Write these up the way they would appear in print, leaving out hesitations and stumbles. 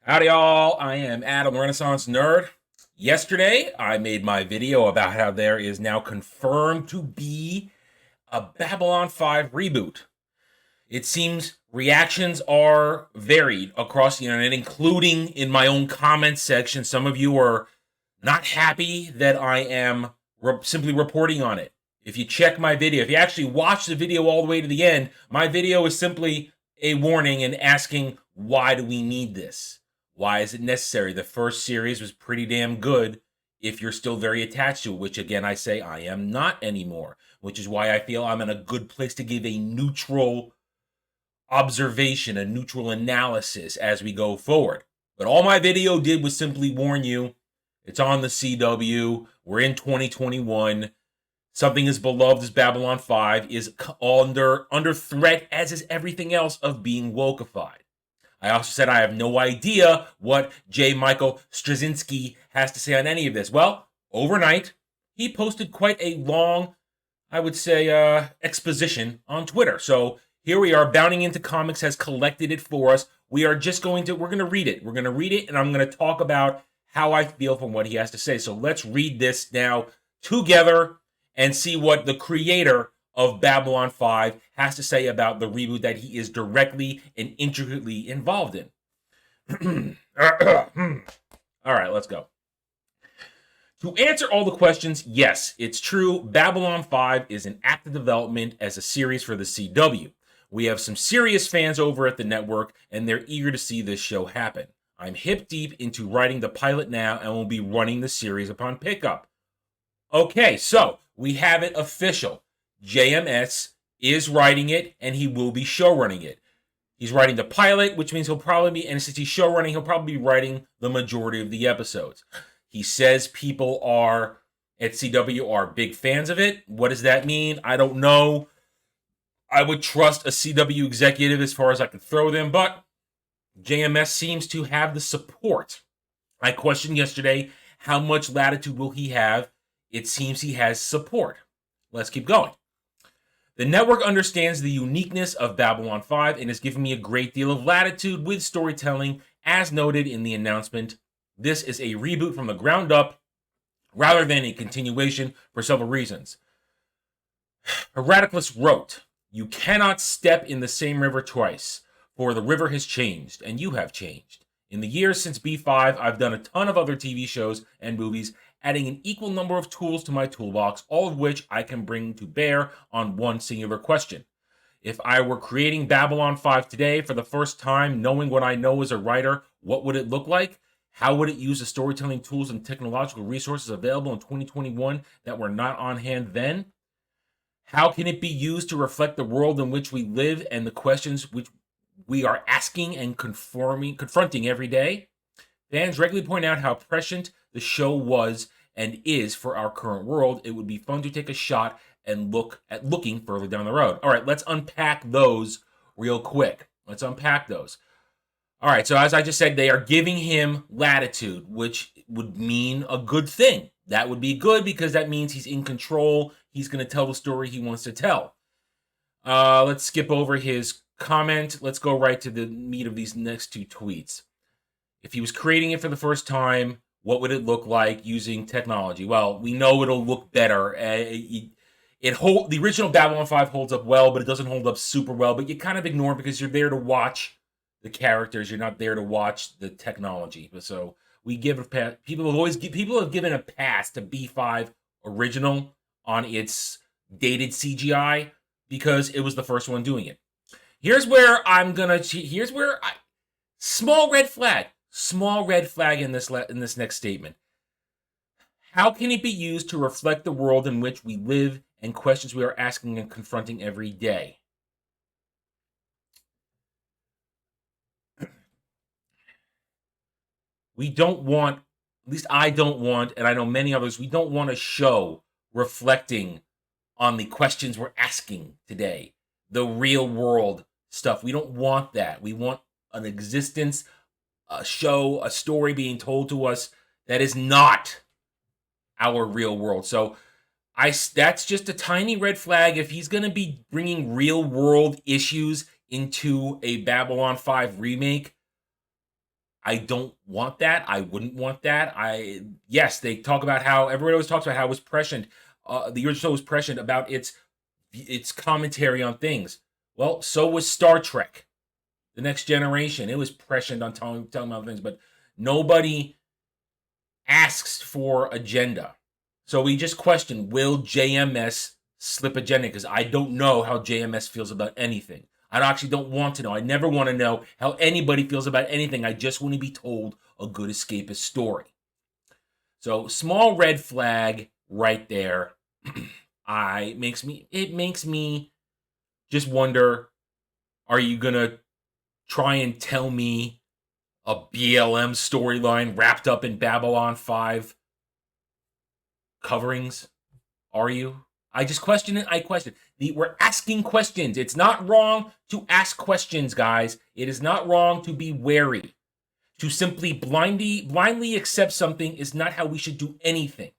Howdy, y'all. I am Adam, Renaissance Nerd. Yesterday, I made my video about how there is now confirmed to be a Babylon 5 reboot. It seems reactions are varied across the internet, including in my own comments section. Some of you are not happy that I am simply reporting on it. If you check my video, if you actually watch the video all the way to the end, my video is simply a warning and asking, why do we need this? Why is it necessary? The first series was pretty damn good if you're still very attached to it, which again I say I am not anymore, which is why I feel I'm in a good place to give a neutral observation, a neutral analysis as we go forward. But all my video did was simply warn you, it's on the CW, we're in 2021, something as beloved as Babylon 5 is under threat, as is everything else, of being wokeified. I also said I have no idea what J. Michael Straczynski has to say on any of this. Well, overnight, he posted quite a long, I would say, exposition on Twitter. So here we are. Bounding Into Comics has collected it for us. We're going to read it. We're going to read it, and I'm going to talk about how I feel from what he has to say. So let's read this now together and see what the creator of Babylon 5 has to say about the reboot that he is directly and intricately involved in. All right, let's go. To answer all the questions, yes, it's true. Babylon 5 is in active development as a series for the CW. We have some serious fans over at the network, and they're eager to see this show happen. I'm hip deep into writing the pilot now and will be running the series upon pickup. Okay, so we have it official. JMS is writing it, and he will be showrunning it. He's writing the pilot, which means he'll probably be, and since he's showrunning, he'll probably be writing the majority of the episodes. He says people at CW are big fans of it. What does that mean? I don't know. I would trust a CW executive as far as I could throw them, but JMS seems to have the support. I questioned yesterday, how much latitude will he have? It seems he has support. Let's keep going. The network understands the uniqueness of Babylon 5 and has given me a great deal of latitude with storytelling, as noted in the announcement. This is a reboot from the ground up, rather than a continuation, for several reasons. Heradiclus wrote, "You cannot step in the same river twice, for the river has changed, and you have changed. In the years since B5, I've done a ton of other TV shows and movies, adding an equal number of tools to my toolbox, all of which I can bring to bear on one singular question. If I were creating Babylon 5 today for the first time, knowing what I know as a writer, what would it look like? How would it use the storytelling tools and technological resources available in 2021 that were not on hand then? How can it be used to reflect the world in which we live and the questions which we are asking and confronting every day? Fans regularly point out how prescient the show was and is for our current world. It would be fun to take a shot and looking further down the road." All right, let's unpack those real quick. Let's unpack those. All right, so as I just said, they are giving him latitude, which would mean a good thing. That would be good because that means he's in control. He's going to tell the story he wants to tell. Let's skip over his comment. Let's go right to the meat of these next two tweets. If he was creating it for the first time, what would it look like using technology? Well, we know it'll look better. The original Babylon 5 holds up well, but it doesn't hold up super well. But you kind of ignore it because you're there to watch the characters. You're not there to watch the technology. So we give a pass. People have given a pass to B5 original on its dated CGI because it was the first one doing it. Here's where small red flag in this next statement. How can it be used to reflect the world in which we live and questions we are asking and confronting every day? We don't want, at least I don't want, and I know many others, we don't want a show reflecting on the questions we're asking today, the real world stuff. We don't want that. We want an existence, a show, a story being told to us that is not our real world. So that's just a tiny red flag. If he's going to be bringing real world issues into a Babylon 5 remake, I don't want that. I wouldn't want that. Yes, they talk about how everybody always talks about how it was prescient. The original was prescient about its commentary on things. Well, so was Star Trek, The Next Generation. It was prescient on telling about things, but nobody asks for agenda. So we just question, will JMS slip agenda? Because I don't know how JMS feels about anything. I actually don't want to know. I never want to know how anybody feels about anything. I just want to be told a good escapist story. So small red flag right there. It makes me just wonder, are you going to try and tell me a BLM storyline wrapped up in Babylon 5 coverings? Are you? I just question it. I question it. We're asking questions. It's not wrong to ask questions, guys. It is not wrong to be wary. To simply blindly accept something is not how we should do anything.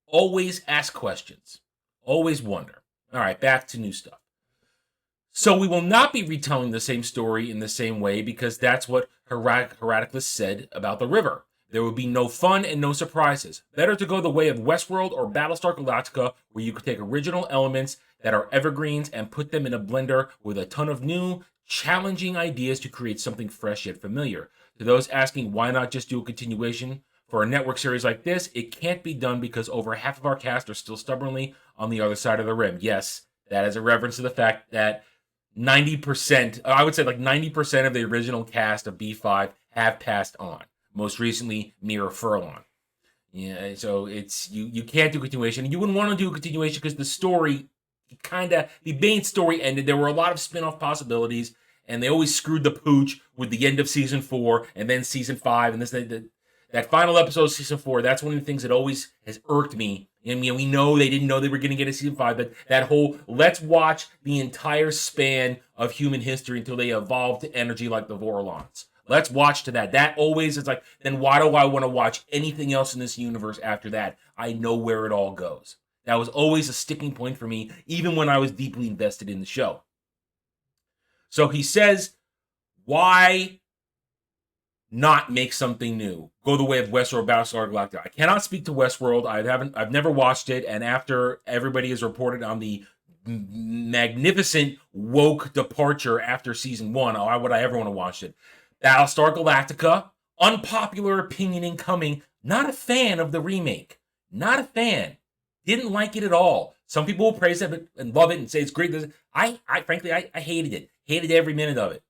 Always ask questions. Always wonder. All right, back to new stuff. So we will not be retelling the same story in the same way because that's what Herodicus said about the river. There would be no fun and no surprises. Better to go the way of Westworld or Battlestar Galactica, where you could take original elements that are evergreens and put them in a blender with a ton of new, challenging ideas to create something fresh yet familiar. To those asking why not just do a continuation for a network series like this, it can't be done because over half of our cast are still stubbornly on the other side of the rim. Yes, that is a reference to the fact that 90%, I would say like 90% of the original cast of B5 have passed on. Most recently, Mira Furlan. Yeah, so it's you can't do a continuation. You wouldn't want to do a continuation because the story the main story ended. There were a lot of spin-off possibilities, and they always screwed the pooch with the end of season 4 and then season 5 and that final episode of season 4. That's one of the things that always has irked me. And we know they didn't know they were going to get a season 5, but that whole let's watch the entire span of human history until they evolve to energy like the Vorlons. Let's watch to that. That always is like, then why do I want to watch anything else in this universe after that? I know where it all goes. That was always a sticking point for me, even when I was deeply invested in the show. So he says, why not make something new? Go the way of Westworld, Battlestar Galactica. I cannot speak to Westworld. I've never watched it, and after everybody has reported on the magnificent woke departure after season 1, why would I ever want to watch it? Battlestar Galactica, unpopular opinion incoming. Not a fan of the remake. Not a fan. Didn't like it at all. Some people will praise it and love it and say it's great. I frankly hated it. Hated every minute of it.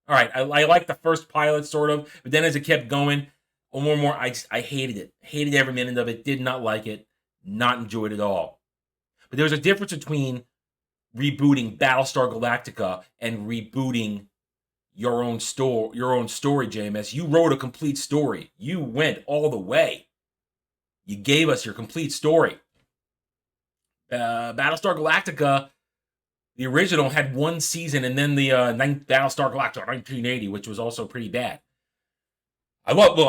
All right, I liked the first pilot sort of, but then as it kept going, more and more, I hated it. Hated every minute of it. Did not like it. Not enjoyed it at all. But there's a difference between rebooting Battlestar Galactica and rebooting your own story, JMS. You wrote a complete story. You went all the way. You gave us your complete story. Battlestar Galactica, the original, had 1 season, and then the Battlestar Galactica 1980, which was also pretty bad. I love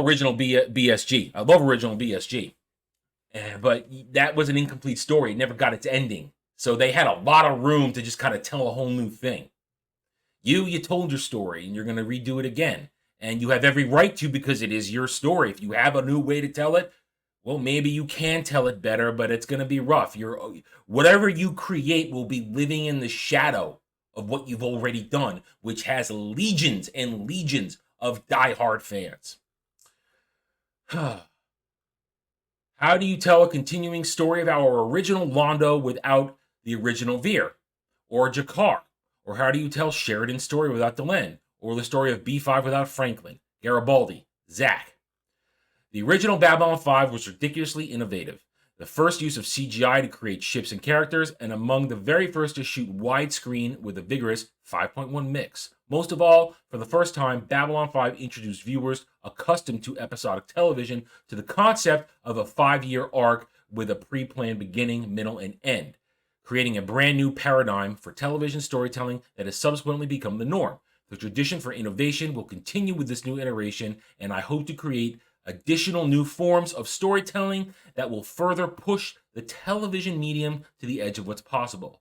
original BSG. I love original BSG. But that was an incomplete story. It never got its ending. So they had a lot of room to just kind of tell a whole new thing. You told your story, and you're going to redo it again. And you have every right to, because it is your story. If you have a new way to tell it, well, maybe you can tell it better, but it's going to be rough. Whatever you create will be living in the shadow of what you've already done, which has legions and legions of diehard fans. How do you tell a continuing story of our original Londo without the original Veer or Jakar? Or how do you tell Sheridan's story without Delenn? Or the story of B5 without Franklin, Garibaldi, Zack? The original Babylon 5 was ridiculously innovative. The first use of CGI to create ships and characters, and among the very first to shoot widescreen with a vigorous 5.1 mix. Most of all, for the first time, Babylon 5 introduced viewers accustomed to episodic television to the concept of a 5-year arc with a pre-planned beginning, middle, and end, creating a brand new paradigm for television storytelling that has subsequently become the norm. The tradition for innovation will continue with this new iteration, and I hope to create additional new forms of storytelling that will further push the television medium to the edge of what's possible.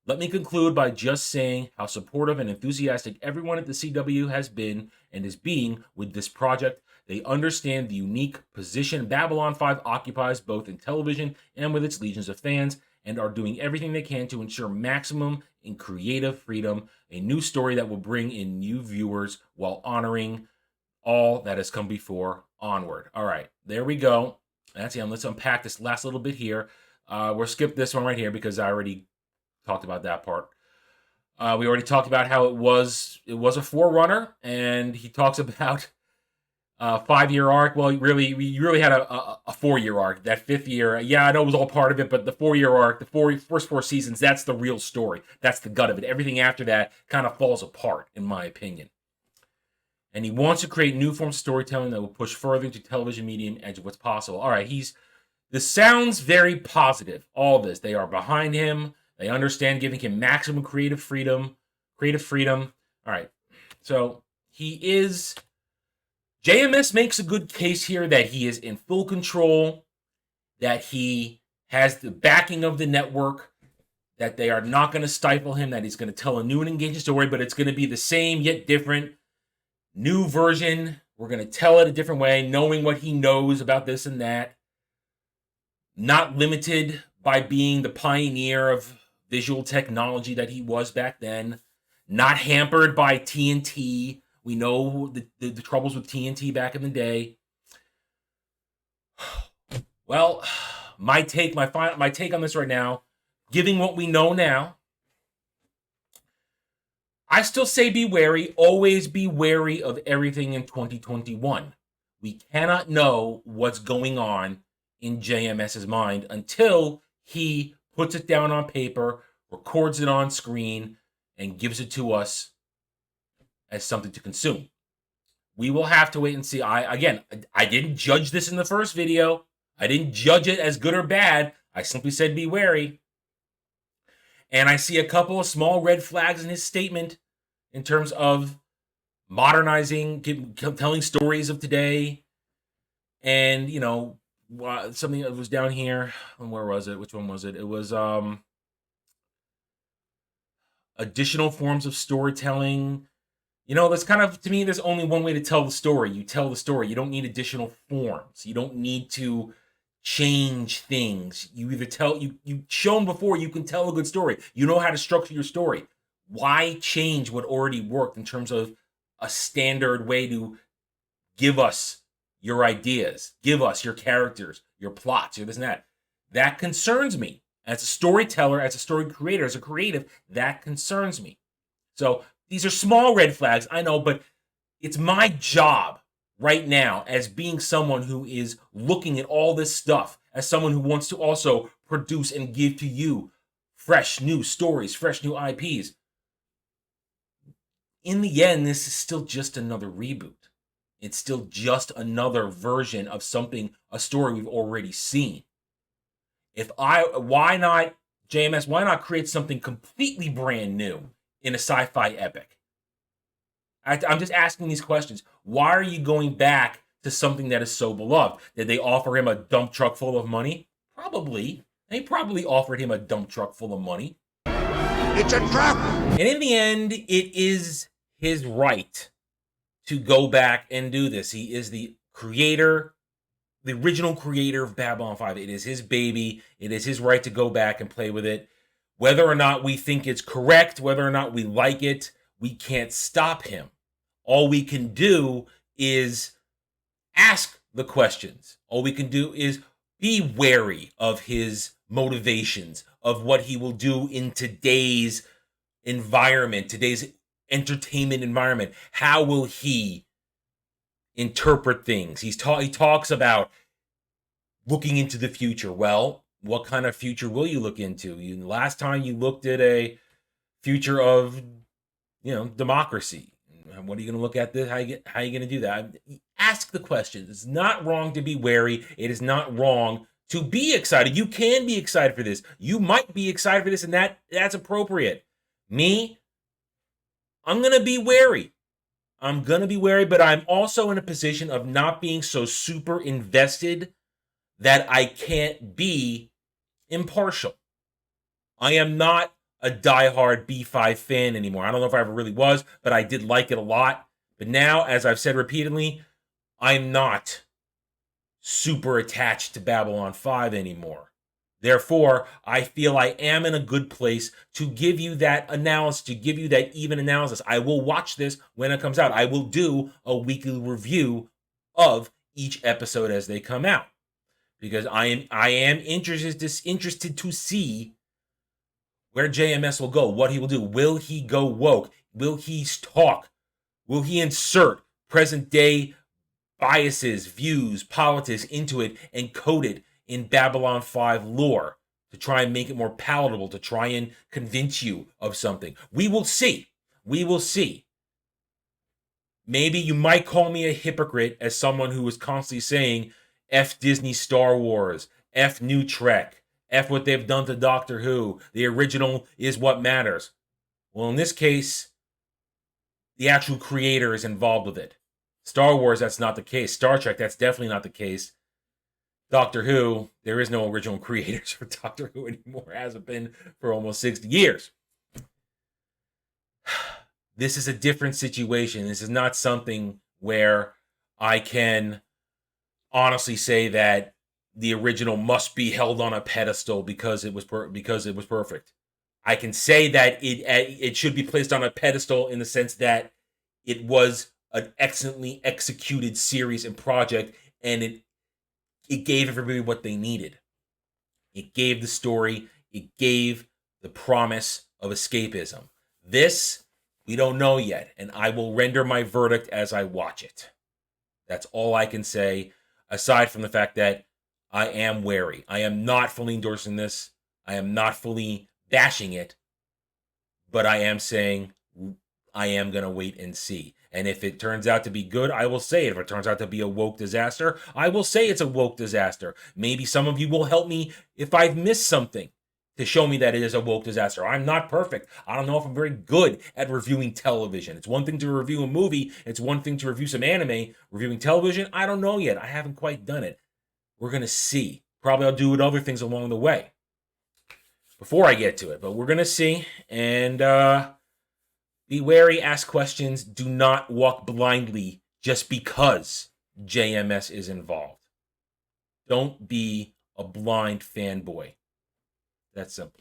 Let me conclude by just saying how supportive and enthusiastic everyone at the CW has been and is being with this project. They understand the unique position Babylon 5 occupies both in television and with its legions of fans, and are doing everything they can to ensure maximum in creative freedom, a new story that will bring in new viewers while honoring all that has come before. Onward. All right, there we go. That's it. Let's unpack this last little bit here. We'll skip this one right here because I already talked about that part. We already talked about how it was a forerunner, and he talks about a 5-year arc. Well, you really had a 4-year arc. That 5th year, yeah, I know it was all part of it, but the 4-year arc, the first 4 seasons, that's the real story. That's the gut of it. Everything after that kind of falls apart, in my opinion. And he wants to create new forms of storytelling that will push further into television medium edge of what's possible. All right, this sounds very positive. All this, they are behind him. They understand giving him maximum creative freedom. All right, so he is. JMS makes a good case here that he is in full control, that he has the backing of the network, that they are not going to stifle him, that he's going to tell a new and engaging story, but it's going to be the same yet different. New version. We're going to tell it a different way, knowing what he knows about this and that. Not limited by being the pioneer of visual technology that he was back then. Not hampered by TNT. We know the troubles with TNT back in the day. Well, my take on this right now, given what we know now, I still say be wary. Always be wary of everything in 2021. We cannot know what's going on in JMS's mind until he puts it down on paper, records it on screen, and gives it to us as something to consume. We will have to wait and see. I didn't judge this in the first video. I didn't judge it as good or bad. I simply said be wary. And I see a couple of small red flags in his statement in terms of modernizing, telling stories of today. And, something that was down here. Where was it? Which one was it? It was additional forms of storytelling. That's kind of, to me, there's only one way to tell the story. You tell the story. You don't need additional forms. You don't need to change things. You either you shown before, you can tell a good story. You know how to structure your story. Why change what already worked in terms of a standard way to give us your ideas, give us your characters, your plots, your this and that? That concerns me. As a storyteller, as a story creator, as a creative, that concerns me. So these are small red flags, I know, but it's my job right now as being someone who is looking at all this stuff, as someone who wants to also produce and give to you fresh new stories, fresh new IPs. In the end, this is still just another reboot. It's still just another version of a story we've already seen. Why not, JMS, why not create something completely brand new in a sci-fi epic? I'm just asking these questions. Why are you going back to something that is so beloved? Did they offer him a dump truck full of money? Probably. They probably offered him a dump truck full of money. It's a trap! And in the end, it is his right to go back and do this. He is the creator, the original creator of Babylon 5. It is his baby. It is his right to go back and play with it. Whether or not we think it's correct, whether or not we like it, we can't stop him. All we can do is ask the questions. All we can do is be wary of his motivations, of what he will do in today's environment, today's entertainment environment. How will he interpret things? He talks about looking into the future. Well, what kind of future will you look into? Last time you looked at a future of, democracy. What are you going to look at this? How are you going to do that? Ask the questions. It's not wrong to be wary. It is not wrong to be excited. You can be excited for this. You might be excited for this, and that's appropriate. Me, I'm going to be wary. But I'm also in a position of not being so super invested that I can't be impartial. I am not a diehard B5 fan anymore. I don't know if I ever really was, but I did like it a lot. But now, as I've said repeatedly, I'm not super attached to Babylon 5 anymore. Therefore, I feel I am in a good place to give you that analysis, to give you that even analysis. I will watch this when it comes out. I will do a weekly review of each episode as they come out, because I am interested to see where JMS will go, what he will do. Will he go woke? Will he talk? Will he insert present day biases, views, politics into it and code it in Babylon 5 lore to try and make it more palatable, to try and convince you of something? We will see. We will see. Maybe you might call me a hypocrite as someone who is constantly saying F Disney Star Wars, F New Trek, F what they've done to Doctor Who. The original is what matters. Well, in this case, the actual creator is involved with it. Star Wars, that's not the case. Star Trek, that's definitely not the case. Doctor Who, there is no original creators for Doctor Who anymore. It hasn't been for almost 60 years. This is a different situation. This is not something where I can honestly say that the original must be held on a pedestal because it was perfect. I can say that it should be placed on a pedestal in the sense that it was an excellently executed series and project, and it gave everybody what they needed. It gave the story. It gave the promise of escapism. This, we don't know yet, and I will render my verdict as I watch it. That's all I can say, aside from the fact that I am wary. I am not fully endorsing this. I am not fully bashing it, but I am saying I am going to wait and see. And if it turns out to be good, I will say it. If it turns out to be a woke disaster, I will say it's a woke disaster. Maybe some of you will help me if I've missed something to show me that it is a woke disaster. I'm not perfect. I don't know if I'm very good at reviewing television. It's one thing to review a movie. It's one thing to review some anime. Reviewing television, I don't know yet. I haven't quite done it. We're going to see. Probably I'll do other things along the way before I get to it. But we're going to see. And be wary, ask questions. Do not walk blindly just because JMS is involved. Don't be a blind fanboy. That's simple.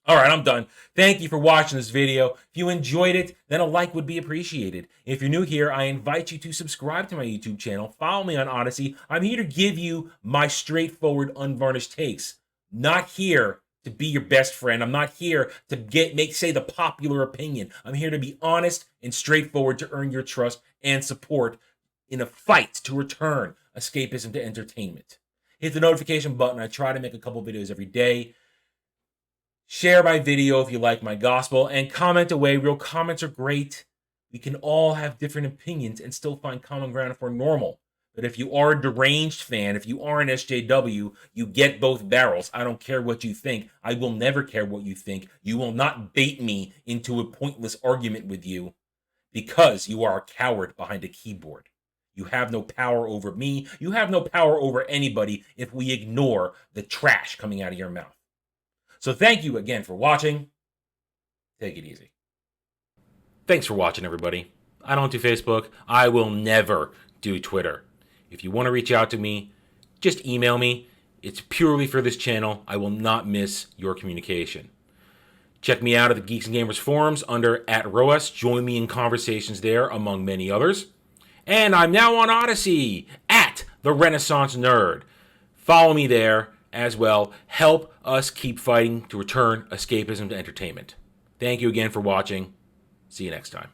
All right, I'm done. Thank you for watching this video. If you enjoyed it, then a like would be appreciated. If you're new here, I invite you to subscribe to my YouTube channel. Follow me on Odyssey. I'm here to give you my straightforward, unvarnished takes. Not here to be your best friend. I'm not here to say the popular opinion. I'm here to be honest and straightforward to earn your trust and support in a fight to return escapism to entertainment. Hit the notification button. I try to make a couple videos every day. Share my video if you like my gospel, and comment away. Real comments are great. We can all have different opinions and still find common ground if we're normal. But if you are a deranged fan, if you are an SJW, you get both barrels. I don't care what you think. I will never care what you think. You will not bait me into a pointless argument with you because you are a coward behind a keyboard. You have no power over me. You have no power over anybody if we ignore the trash coming out of your mouth. So thank you again for watching. Take it easy. Thanks for watching, everybody. I don't do Facebook. I will never do Twitter. If you want to reach out to me, just email me. It's purely for this channel. I will not miss your communication. Check me out at the Geeks and Gamers forums under @ROAS. Join me in conversations there, among many others. And I'm now on Odyssey @TheRenaissanceNerd. Follow me there as well. Help us keep fighting to return escapism to entertainment. Thank you again for watching. See you next time.